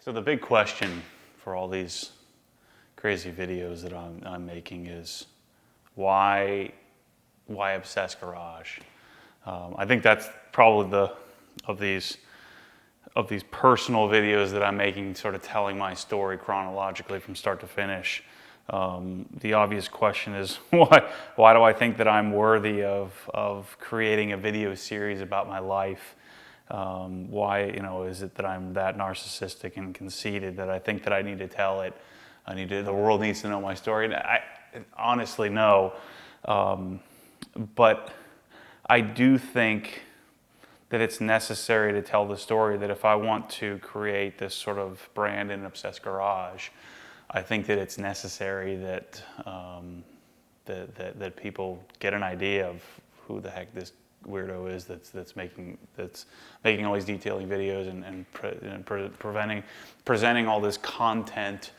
So the big question for all these crazy videos that I'm making is why Obsess Garage? I think that's probably of these personal videos that I'm making, sort of telling my story chronologically from start to finish. The obvious question is why do I think that I'm worthy of creating a video series about my life? Why is it that I'm that narcissistic and conceited that I think that I need to tell it? The world needs to know my story. And I honestly know, but I do think that it's necessary to tell the story. That if I want to create this sort of brand in Obsess Garage, I think that it's necessary that that people get an idea of who the heck this weirdo is that's making all these detailing videos and presenting all this content.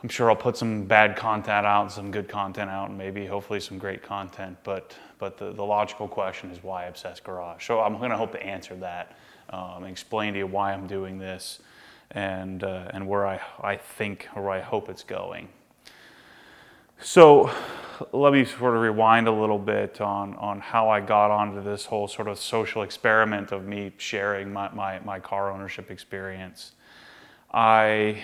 I'm sure I'll put some bad content out and some good content out, and maybe hopefully some great content. But the logical question is why Obsess Garage? So I'm going to hope to answer that, and explain to you why I'm doing this, and where I think or where I hope it's going. So let me sort of rewind a little bit on how I got onto this whole sort of social experiment of me sharing my car ownership experience. As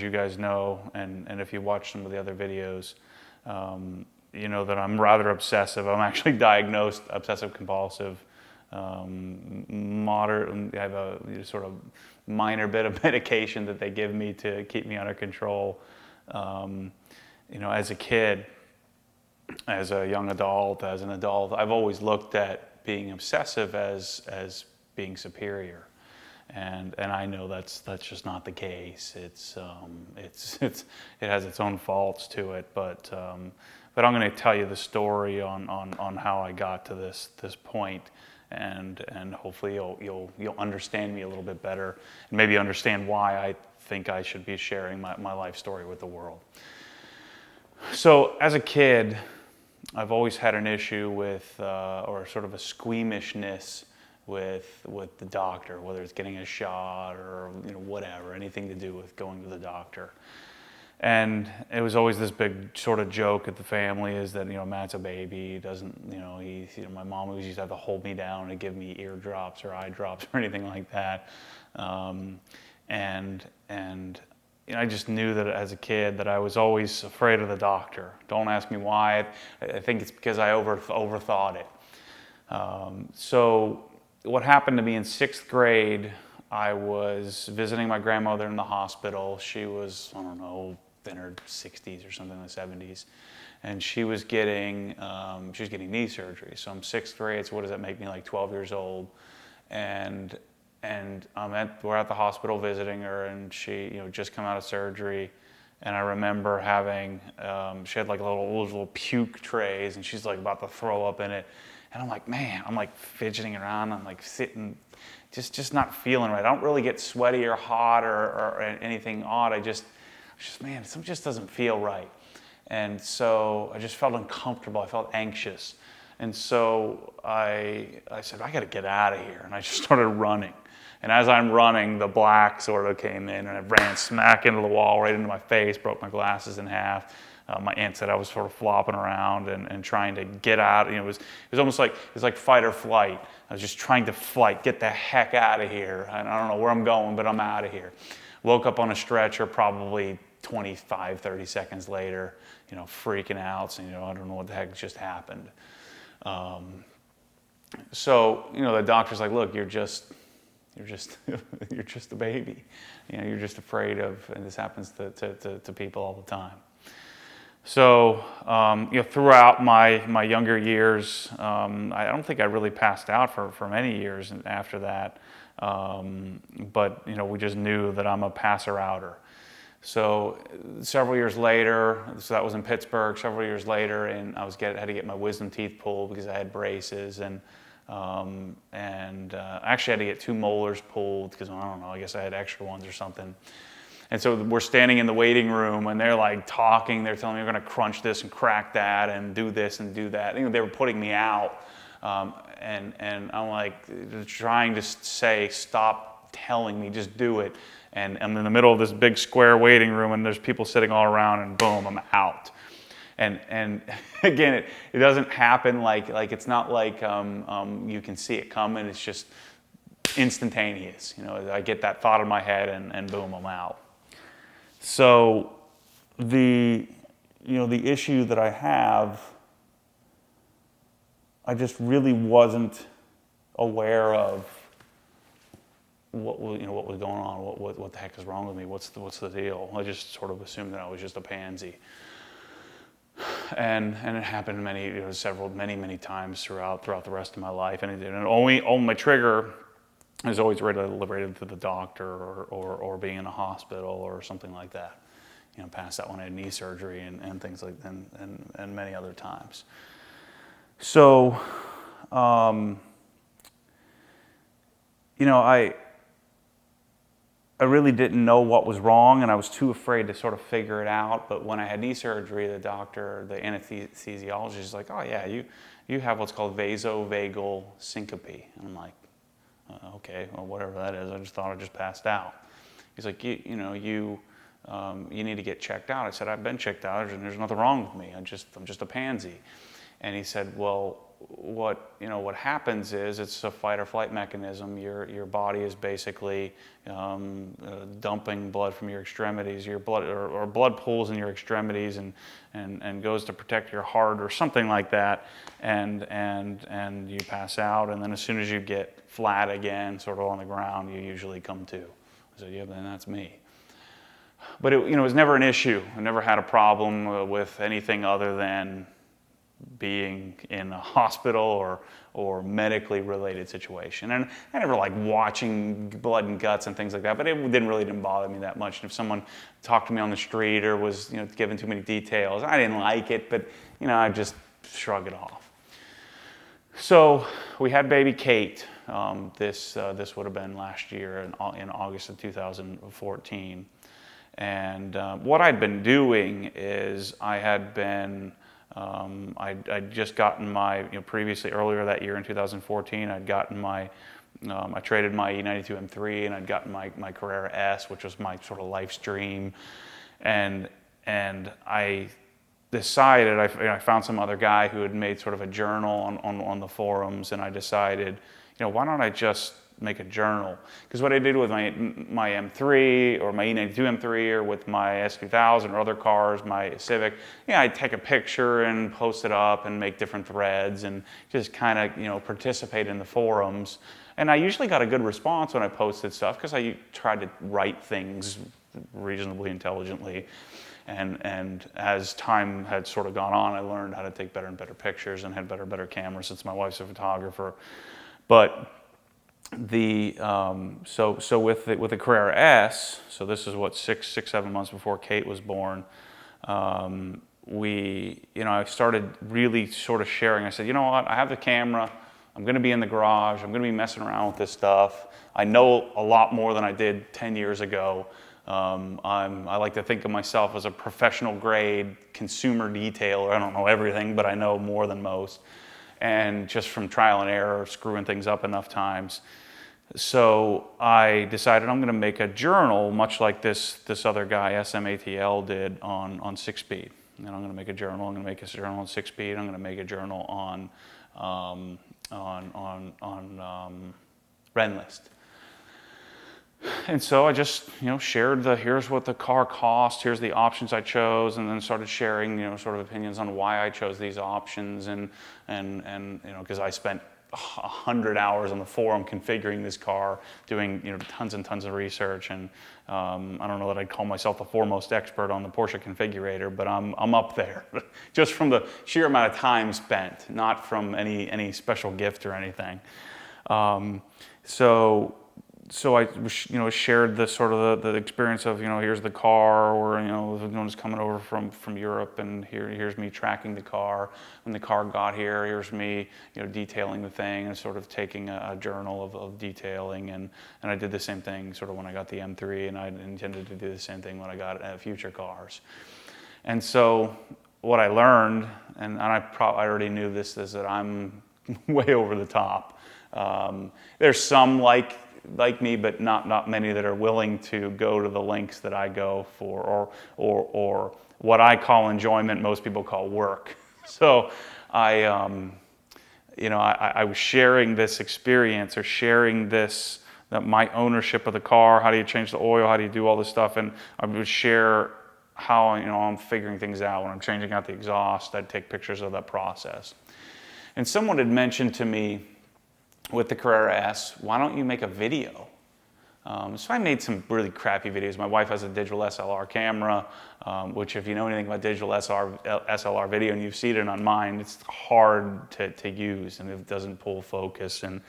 you guys know, and if you watch some of the other videos, you know that I'm rather obsessive. I'm actually diagnosed obsessive compulsive. I have a sort of minor bit of medication that they give me to keep me under control. As a kid, as a young adult, as an adult, I've always looked at being obsessive as being superior. And I know that's just not the case. It has its own faults to it, but I'm going to tell you the story on how I got to this point, and hopefully you'll understand me a little bit better, and maybe understand why I think I should be sharing my life story with the world. So as a kid, I've always had an issue with or sort of a squeamishness with the doctor, whether it's getting a shot or whatever, anything to do with going to the doctor. And it was always this big sort of joke at the family is that Matt's a baby. He doesn't my mom always used to have to hold me down and give me ear drops or eye drops or anything like that. And I just knew that as a kid that I was always afraid of the doctor. Don't ask me why. I think it's because I overthought it. So what happened to me in sixth grade, I was visiting my grandmother in the hospital. She was, I don't know, in her 60s or something in the 70s. And she was getting knee surgery. So I'm sixth grade, so what does that make me, like 12 years old? And we're at the hospital visiting her, and she just come out of surgery. And I remember having, she had like little puke trays, and she's like about to throw up in it. And I'm like, man, I'm like fidgeting around. I'm like sitting, just not feeling right. I don't really get sweaty or hot or anything odd. I just, man, something just doesn't feel right. And so I just felt uncomfortable. I felt anxious. And so I said, I got to get out of here. And I just started running. And as I'm running, the black sort of came in, and I ran smack into the wall, right into my face, broke my glasses in half. My aunt said I was sort of flopping around and trying to get out. It was almost like fight or flight. I was just trying to get the heck out of here. And I don't know where I'm going, but I'm out of here. Woke up on a stretcher probably 25, 30 seconds later, freaking out, saying, I don't know what the heck just happened. So the doctor's like, look, you're just a baby. You're just afraid of, and this happens to people all the time. So, throughout my younger years, I don't think I really passed out for many years after that. But we just knew that I'm a passer-outer. So several years later, so that was in Pittsburgh. Several years later, and I had to get my wisdom teeth pulled because I had braces, and actually had to get 2 molars pulled because I don't know. I guess I had extra ones or something. And so we're standing in the waiting room, and they're like talking. They're telling me we're going to crunch this and crack that and do this and do that. They were putting me out, and I'm like trying to say stop telling me, just do it. And I'm in the middle of this big square waiting room, and there's people sitting all around, and boom, I'm out. And again, it doesn't happen like it's not like you can see it coming. It's just instantaneous. I get that thought in my head, and boom, I'm out. So the issue that I have, I just really wasn't aware of what was going on. What the heck is wrong with me? What's the deal? I just sort of assumed that I was just a pansy. And it happened many times throughout the rest of my life, and only my trigger is always related to the doctor or being in a hospital or something like that. Past that when I had knee surgery and things like that, and many other times. So, I really didn't know what was wrong, and I was too afraid to sort of figure it out. But when I had knee surgery, the anesthesiologist is like, "Oh yeah, you have what's called vasovagal syncope." And I'm like, "Okay, well, whatever that is. I just thought I just passed out." He's like, "You need to get checked out." I said, "I've been checked out, and there's nothing wrong with me. I'm just a pansy." And he said, "Well, what happens is it's a fight or flight mechanism. Your body is basically dumping blood from your extremities. Your blood or blood pools in your extremities and goes to protect your heart or something like that. And you pass out. And then as soon as you get flat again, sort of on the ground, you usually come to." I said, "Yeah, then that's me." But it was never an issue. I never had a problem with anything other than being in a hospital or medically related situation. And I never liked watching blood and guts and things like that, but it didn't bother me that much. And if someone talked to me on the street or was giving too many details, I didn't like it, but I'd just shrug it off. So we had baby Kate. This would have been last year in August of 2014. And what I'd been doing is I had been I'd just gotten my, previously earlier that year in 2014, I'd gotten I traded my E92 M3 and I'd gotten my Carrera S, which was my sort of life's dream. And I decided, I found some other guy who had made sort of a journal on the forums, and I decided, why don't I just make a journal? Because what I did with my M3 or my E92 M3 or with my S2000 or other cars, my Civic, I'd take a picture and post it up and make different threads and just kind of, participate in the forums. And I usually got a good response when I posted stuff because I tried to write things reasonably intelligently. And as time had sort of gone on, I learned how to take better and better pictures and had better cameras since my wife's a photographer. But so with the Carrera S, so this is what 7 months before Kate was born, I started really sort of sharing. I said, what, I have the camera, I'm going to be in the garage, I'm going to be messing around with this stuff. I know a lot more than I did 10 years ago. I like to think of myself as a professional grade consumer detailer. I don't know everything, but I know more than most. And just from trial and error, screwing things up enough times. So I decided I'm going to make a journal, much like this other guy, SMATL, did on 6-speed. And I'm going to make a journal. I'm going to make a journal on 6-speed. I'm going to make a journal on Renlist. And so I just, shared here's what the car cost, here's the options I chose, and then started sharing, sort of opinions on why I chose these options, and because I spent 100 hours on the forum configuring this car, doing, tons and tons of research, and I don't know that I'd call myself the foremost expert on the Porsche configurator, but I'm up there, just from the sheer amount of time spent, not from any special gift or anything. So I, shared the sort of the experience of, here's the car, or, one's coming over from Europe, and here's me tracking the car. When the car got here, here's me, detailing the thing and sort of taking a journal of detailing. And I did the same thing sort of when I got the M3, and I intended to do the same thing when I got future cars. And so what I learned, and I already knew this, is that I'm way over the top. There's some like me, but not many that are willing to go to the lengths that I go for, or what I call enjoyment, most people call work. So I was sharing this experience, or sharing this, that my ownership of the car, how do you change the oil, how do you do all this stuff, and I would share how I'm figuring things out. When I'm changing out the exhaust, I'd take pictures of that process. And someone had mentioned to me with the Carrera S, why don't you make a video? So I made some really crappy videos. My wife has a digital SLR camera, which if you know anything about digital SLR video and you've seen it on mine, it's hard to use and it doesn't pull focus. And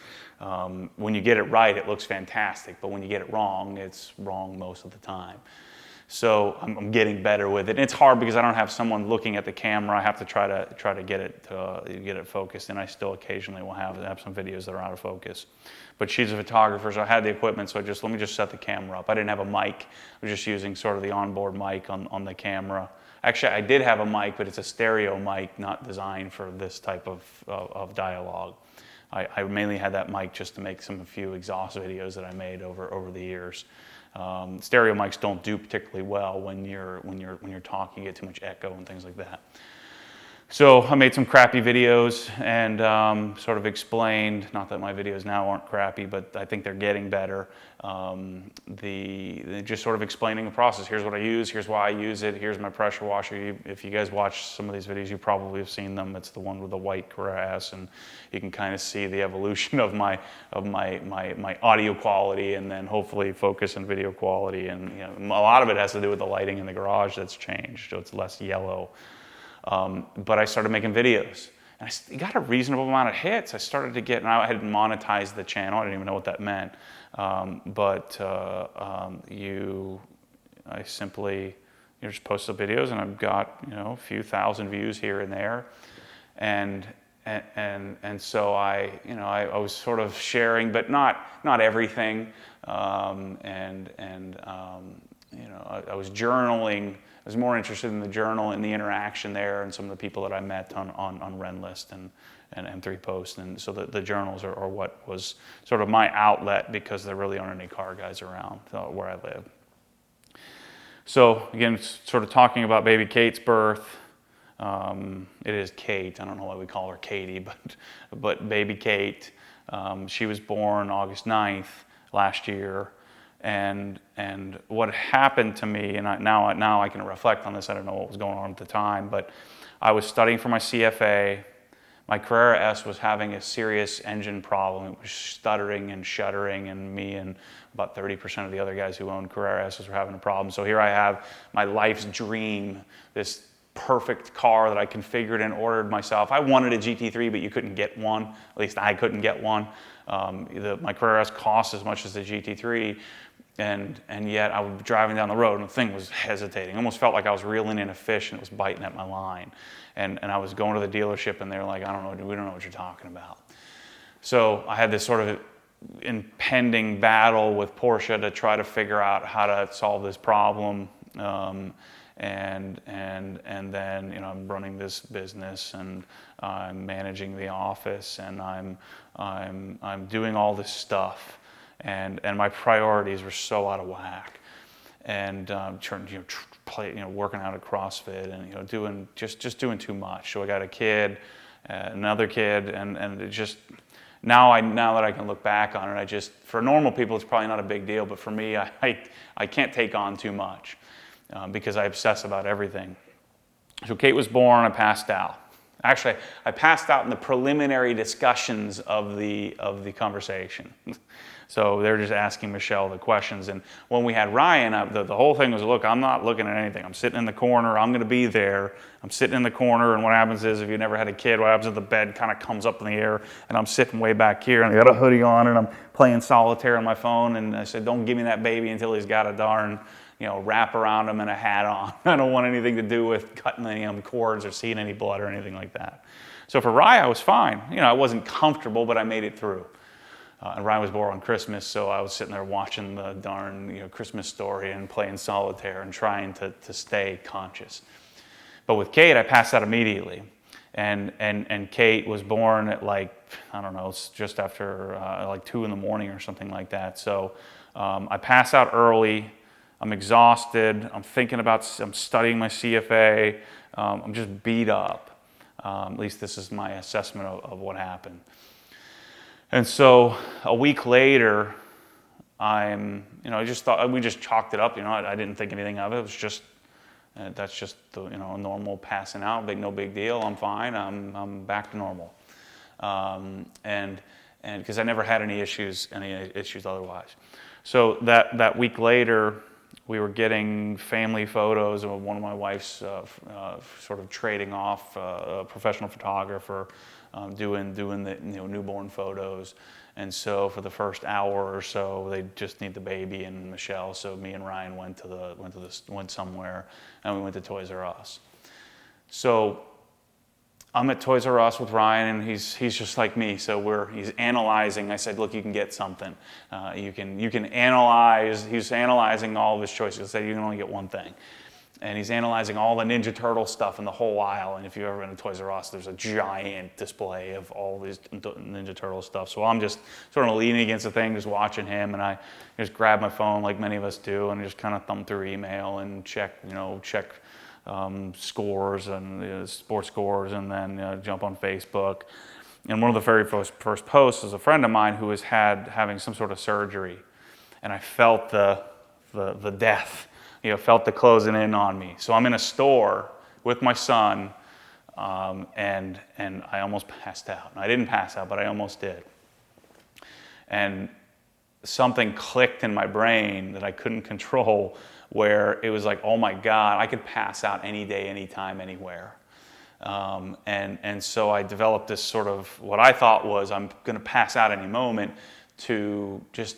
when you get it right, it looks fantastic. But when you get it wrong, it's wrong most of the time. So I'm getting better with it. And it's hard because I don't have someone looking at the camera. I have to try to get it focused, and I still occasionally will have some videos that are out of focus. But she's a photographer, so I had the equipment, so let me just set the camera up. I didn't have a mic. I was just using sort of the onboard mic on the camera. Actually, I did have a mic, but it's a stereo mic, not designed for this type of dialogue. I mainly had that mic just to make a few exhaust videos that I made over the years. Stereo mics don't do particularly well when you're talking, you get too much echo and things like that. So I made some crappy videos and sort of explained, not that my videos now aren't crappy, but I think they're getting better. Just sort of explaining the process. Here's what I use, here's why I use it, here's my pressure washer. If you guys watch some of these videos, you probably have seen them. It's the one with the white Carrera S, and you can kind of see the evolution of my audio quality, and then hopefully focus and video quality. And a lot of it has to do with the lighting in the garage that's changed, so it's less yellow. But I started making videos, and I got a reasonable amount of hits. I started to get, and I hadn't monetized the channel. I didn't even know what that meant. I simply just post the videos, and I've got a few thousand views here and there, and so I was sort of sharing, but not everything. I was journaling. I was more interested in the journal and the interaction there, and some of the people that I met on Renlist and M3 Post. And so the journals are what was sort of my outlet, because there really aren't any car guys around where I live. So again, sort of talking about baby Kate's birth. It is Kate. I don't know why we call her Katie, but baby Kate. She was born August 9th last year. And what happened to me, and now I can reflect on this, I don't know what was going on at the time, but I was studying for my CFA. My Carrera S was having a serious engine problem. It was stuttering and shuddering, and me and about 30% of the other guys who owned Carrera S's were having a problem. So here I have my life's dream, this perfect car that I configured and ordered myself. I wanted a GT3, but you couldn't get one. At least I couldn't get one. My Carrera S cost as much as the GT3. And yet I was driving down the road, and the thing was hesitating. Almost felt like I was reeling in a fish, and it was biting at my line. And I was going to the dealership, and they were like, we don't know what you're talking about. So I had this sort of impending battle with Porsche to try to figure out how to solve this problem. And then I'm running this business, and I'm managing the office, and I'm doing all this stuff. And my priorities were so out of whack, and working out at CrossFit, and doing doing too much. So I got a kid, another kid, and it just now that I can look back on it, for normal people it's probably not a big deal, but for me I can't take on too much because I obsess about everything. So Kate was born. I passed out. Actually, I passed out in the preliminary discussions of the conversation. So they're just asking Michelle the questions. And when we had Ryan, the whole thing was, look, I'm not looking at anything. I'm sitting in the corner. I'm going to be there. I'm sitting in the corner. And what happens is, if you never had a kid, what happens is the bed kind of comes up in the air, and I'm sitting way back here, and I got a hoodie on, and I'm playing solitaire on my phone. And I said, don't give me that baby until he's got a darn wrap around him and a hat on. I don't want anything to do with cutting any cords or seeing any blood or anything like that. So for Rye, I was fine. I wasn't comfortable, but I made it through. And Ryan was born on Christmas, so I was sitting there watching the darn Christmas Story and playing solitaire and trying to stay conscious. But with Kate, I passed out immediately. And Kate was born at like, I don't know, it's just after like 2 in the morning or something like that. So I pass out early. I'm exhausted. I'm studying my CFA. I'm just beat up. At least this is my assessment of what happened. And so a week later, I just thought, we just chalked it up. I didn't think anything of it. It was just, that's just a normal passing out. No big deal. I'm fine. I'm back to normal. And because I never had any issues otherwise. So that week later, we were getting family photos of one of my wife's sort of trading off a professional photographer, doing the newborn photos. And so for the first hour or so, they just need the baby and Michelle. So me and Ryan went somewhere, and we went to Toys R Us. So I'm at Toys R Us with Ryan, and he's just like me. So he's analyzing. I said, look, you can get something. You can analyze. He's analyzing all of his choices. I said, you can only get one thing. And he's analyzing all the Ninja Turtle stuff in the whole aisle. And if you've ever been to Toys R Us, there's a giant display of all these Ninja Turtle stuff. So I'm just sort of leaning against the thing, just watching him. And I just grab my phone like many of us do and just kind of thumb through email and check scores and sports scores, and then jump on Facebook. And one of the very first posts is a friend of mine who was having some sort of surgery. And I felt the death. Felt the closing in on me. So I'm in a store with my son, and I almost passed out. I didn't pass out, but I almost did. And something clicked in my brain that I couldn't control, where it was like, oh my God, I could pass out any day, anytime, anywhere. And so I developed this sort of, what I thought was, I'm going to pass out any moment, to just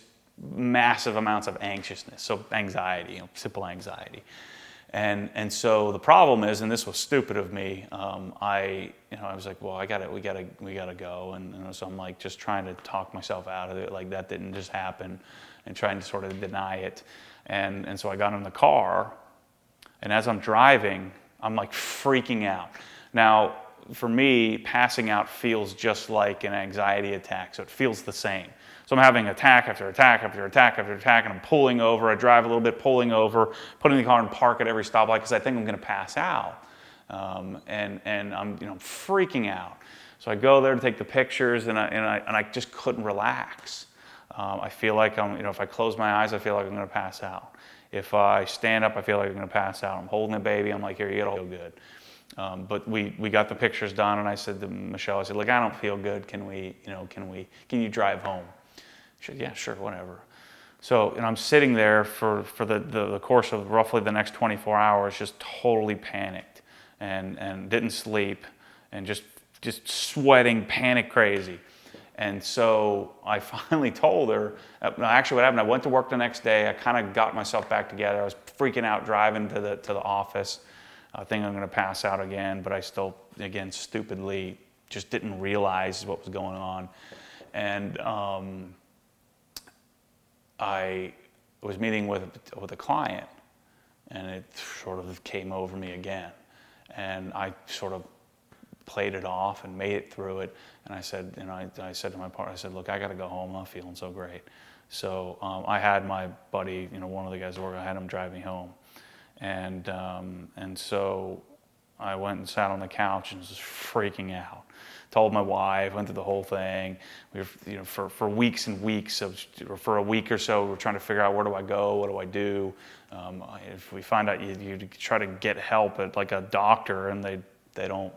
massive amounts of anxiousness, so anxiety, simple anxiety. And so the problem is, and this was stupid of me, I was like, well, we gotta go, and so I'm like just trying to talk myself out of it, like that didn't just happen, and trying to sort of deny it, and so I got in the car, and as I'm driving, I'm like freaking out. Now, for me, passing out feels just like an anxiety attack, so it feels the same. So I'm having attack after attack after attack after attack, and I'm pulling over. I drive a little bit, pulling over, putting the car in park at every stoplight because I think I'm going to pass out, and I'm freaking out. So I go there to take the pictures, and I just couldn't relax. I feel like if I close my eyes, I feel like I'm going to pass out. If I stand up, I feel like I'm going to pass out. I'm holding a baby. I'm like, here, you get all good. But we got the pictures done, and I said to Michelle, I said, look, I don't feel good. Can you drive home? She said, yeah, sure, whatever. So, and I'm sitting there for the course of roughly the next 24 hours, just totally panicked, and didn't sleep, and just sweating, panic crazy. And so I finally told her, actually what happened, I went to work the next day, I kind of got myself back together, I was freaking out driving to the office, I think I'm going to pass out again, but I still, again, stupidly just didn't realize what was going on. And I was meeting with a client, and it sort of came over me again. And I sort of played it off and made it through it. And I said, I said to my partner, I said, look, I got to go home. I'm not feeling so great. So I had my buddy, one of the guys at work, I had him drive me home. And so I went and sat on the couch and was just freaking out. Told my wife, went through the whole thing. We were, for weeks and weeks, or for a week or so, we were trying to figure out, where do I go? What do I do? If we find out you try to get help at like a doctor, and they don't,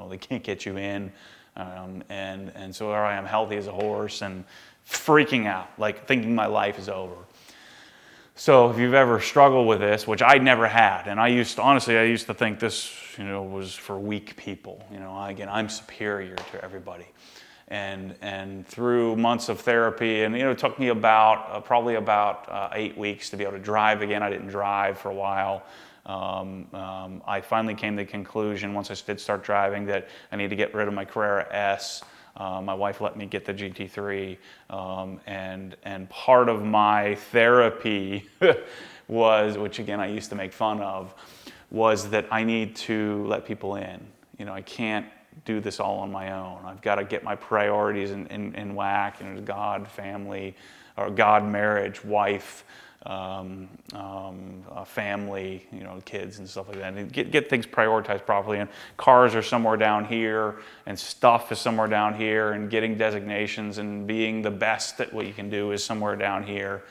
they can't get you in. And so there I am, healthy as a horse, and freaking out, like thinking my life is over. So if you've ever struggled with this, which I never had, and I used to think this, was for weak people. Again, I'm superior to everybody. And through months of therapy, and it took me probably about 8 weeks to be able to drive again. I didn't drive for a while. I finally came to the conclusion, once I did start driving, that I need to get rid of my Carrera S. My wife let me get the GT3, and part of my therapy was, which again I used to make fun of, was that I need to let people in. I can't do this all on my own. I've got to get my priorities in whack, God, family, or God, marriage, wife, family, kids and stuff like that, and get things prioritized properly. And cars are somewhere down here, and stuff is somewhere down here, and getting designations and being the best at what you can do is somewhere down here.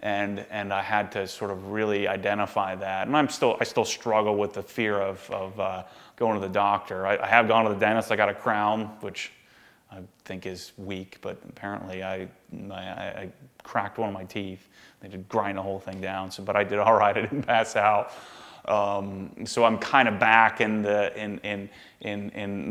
And I had to sort of really identify that. And I still struggle with the fear of going to the doctor. I have gone to the dentist. I got a crown, which I think is weak, but apparently I cracked one of my teeth. They did grind the whole thing down, but I did all right. I didn't pass out. So I'm kind of back in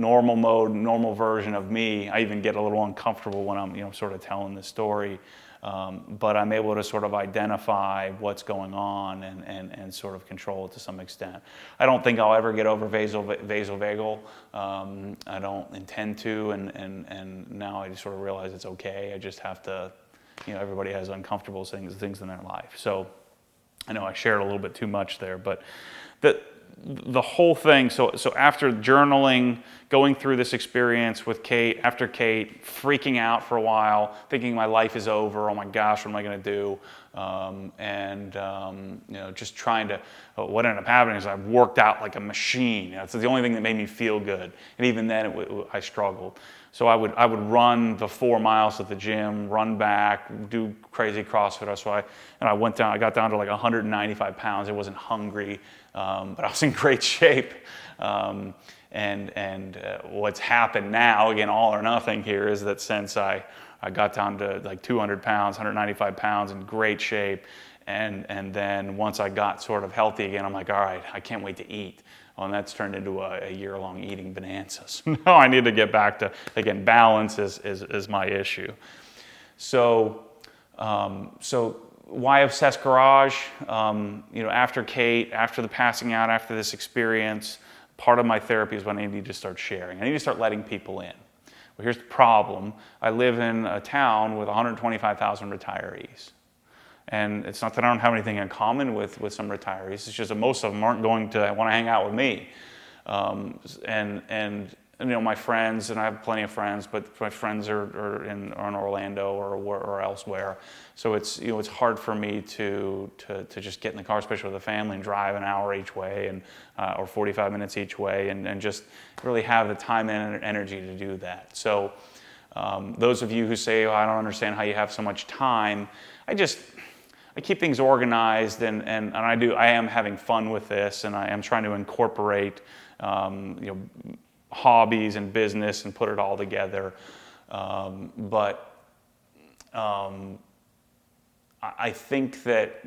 normal mode, normal version of me. I even get a little uncomfortable when I'm sort of telling this story. But I'm able to sort of identify what's going on and sort of control it to some extent. I don't think I'll ever get over vasovagal. I don't intend to, and now I just sort of realize it's okay. I just have to, everybody has uncomfortable things in their life. So I know I shared a little bit too much there, but the whole thing, so after journaling, going through this experience with Kate, after Kate, freaking out for a while, thinking my life is over, oh my gosh, what am I going to do? Just trying to, what ended up happening is I worked out like a machine. It's the only thing that made me feel good. And even then, I struggled. So I would run the 4 miles at the gym, run back, do crazy CrossFit. I got down to like 195 pounds. I wasn't hungry, but I was in great shape. What's happened now, again, all or nothing here, is that since I got down to like 200 pounds, 195 pounds, in great shape, and then once I got sort of healthy again, I'm like, all right, I can't wait to eat. Well, and that's turned into a year-long eating bonanza. So now I need to get back to, again, balance is my issue. So why Obsessed Garage? After Kate, after the passing out, after this experience, part of my therapy is when I need to start sharing. I need to start letting people in. Well, here's the problem. I live in a town with 125,000 retirees. And it's not that I don't have anything in common with some retirees. It's just that most of them aren't going to want to hang out with me. My friends, and I have plenty of friends, but my friends are in Orlando or elsewhere. So it's hard for me to just get in the car, especially with a family, and drive an hour each way or 45 minutes each way, and just really have the time and energy to do that. So those of you who say, I don't understand how you have so much time, I keep things organized, and I am having fun with this, and I am trying to incorporate hobbies and business and put it all together. I think that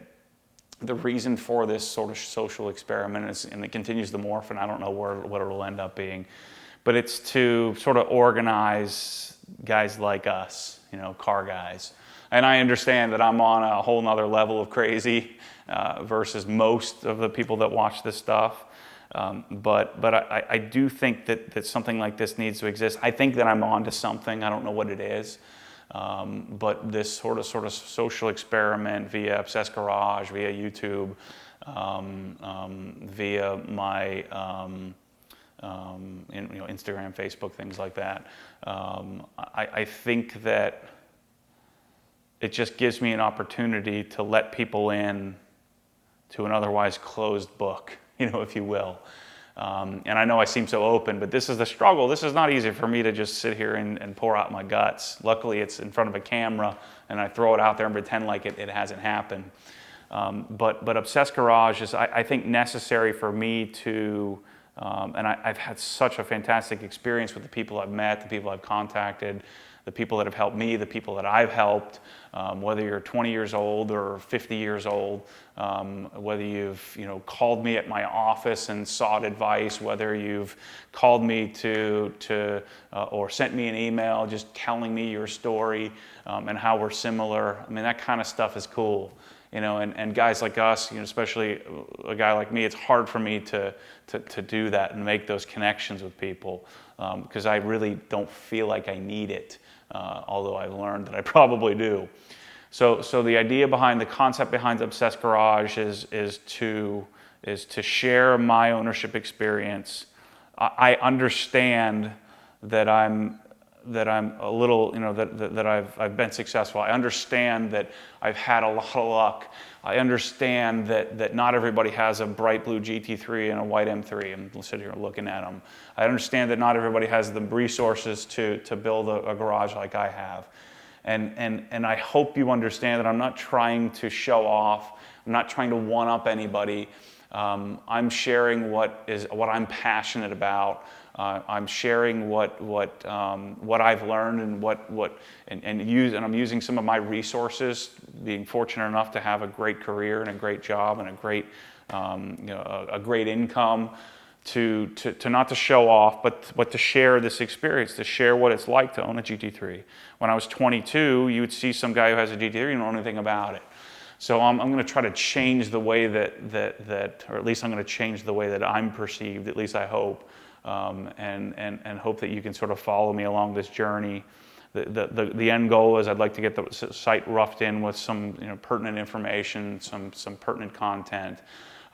the reason for this sort of social experiment is, and it continues to morph, and I don't know what it'll end up being, but it's to sort of organize guys like us, car guys. And I understand that I'm on a whole nother level of crazy versus most of the people that watch this stuff. But I do think that something like this needs to exist. I think that I'm onto something. I don't know what it is. But this sort of social experiment via Obsessed Garage, via YouTube, via my Instagram, Facebook, things like that. I think that it just gives me an opportunity to let people in to an otherwise closed book, if you will. And I know I seem so open, but this is the struggle. This is not easy for me to just sit here and pour out my guts. Luckily, it's in front of a camera, and I throw it out there and pretend like it hasn't happened. But Obsessed Garage is, I think, necessary for me to, and I've had such a fantastic experience with the people I've met, the people I've contacted, the people that have helped me, the people that I've helped, whether you're 20 years old or 50 years old, whether you've called me at my office and sought advice, whether you've called me or sent me an email just telling me your story and how we're similar. I mean, that kind of stuff is cool. And guys like us, especially a guy like me, it's hard for me to do that and make those connections with people because I really don't feel like I need it. Although I've learned that I probably do. So the idea behind the concept behind Obsessed Garage is to share my ownership experience. I understand that I'm a little, that I've been successful. I understand that I've had a lot of luck. I understand that not everybody has a bright blue GT3 and a white M3. I'm sitting here looking at them. I understand that not everybody has the resources to build a garage like I have. And I hope you understand that I'm not trying to show off. I'm not trying to one-up anybody. I'm sharing what I'm passionate about. I'm sharing what I've learned and I'm using some of my resources, being fortunate enough to have a great career and a great job and a great income, to not to show off, but to share this experience, to share what it's like to own a GT3. When I was 22, you would see some guy who has a GT3 and don't know anything about it. So I'm going to try to change the way that, or at least I'm going to change the way that I'm perceived, at least I hope, and hope that you can sort of follow me along this journey. The end goal is I'd like to get the site roughed in with some pertinent information, some pertinent content,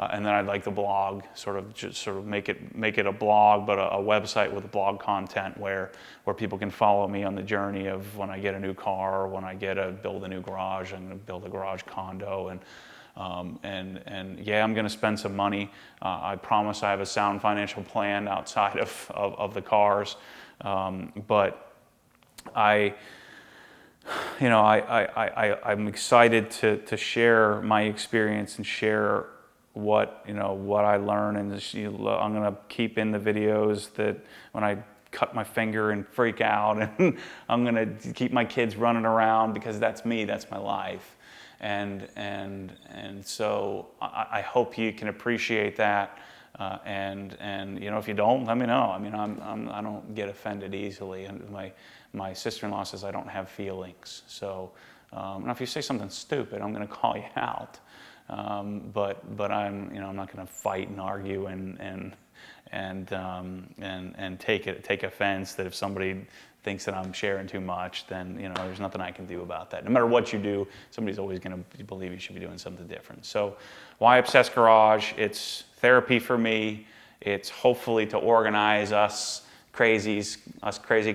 and then I'd like the blog sort of make it a blog, but a website with blog content where people can follow me on the journey of when I get a new car, or when I build a new garage. I'm going to build a garage condo, and yeah, I'm going to spend some money. I promise I have a sound financial plan outside of the cars, but I'm excited to share my experience and share what I learn, and I'm going to keep in the videos that when I cut my finger and freak out, and I'm going to keep my kids running around, because that's me, that's my life. And so I hope you can appreciate that, and if you don't, let me know. I mean, I don't get offended easily, and my sister-in-law says I don't have feelings. So now if you say something stupid, I'm going to call you out. But I'm not going to fight and argue and take offense that if somebody thinks that I'm sharing too much, then there's nothing I can do about that. No matter what you do, somebody's always going to believe you should be doing something different. So why Obsessed Garage? It's therapy for me. It's hopefully to organize us crazy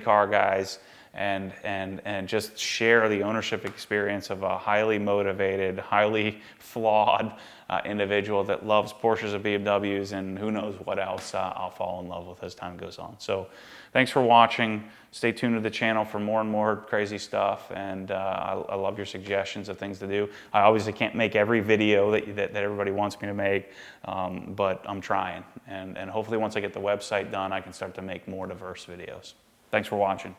car guys, and just share the ownership experience of a highly motivated, highly flawed individual that loves Porsches and BMWs, and who knows what else I'll fall in love with as time goes on. So thanks for watching. Stay tuned to the channel for more and more crazy stuff, and I love your suggestions of things to do. I obviously can't make every video that everybody wants me to make, but I'm trying, and hopefully once I get the website done, I can start to make more diverse videos. Thanks for watching.